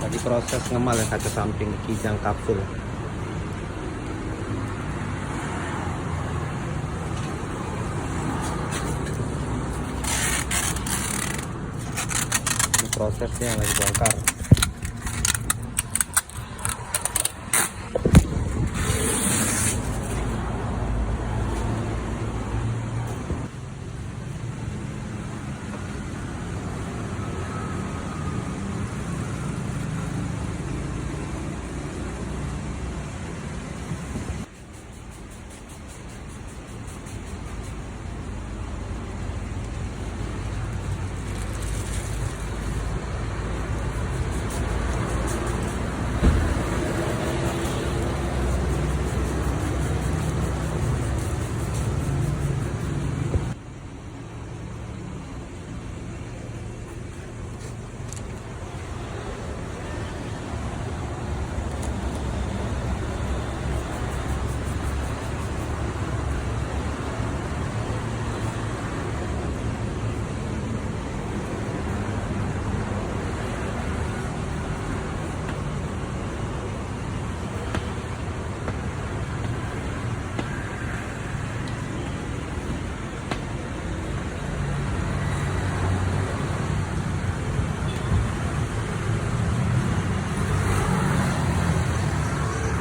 Lagi proses ngemal yang kaca samping kijang kapsul. Ini prosesnya lagi bongkar.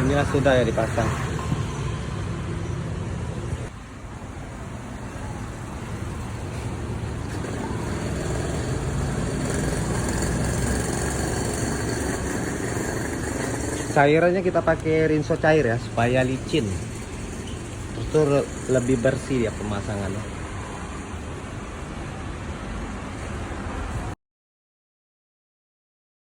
Inilah sudah ya dipasang. Cairannya kita pakai rinso cair ya supaya licin. Terus lebih bersih ya pemasangannya.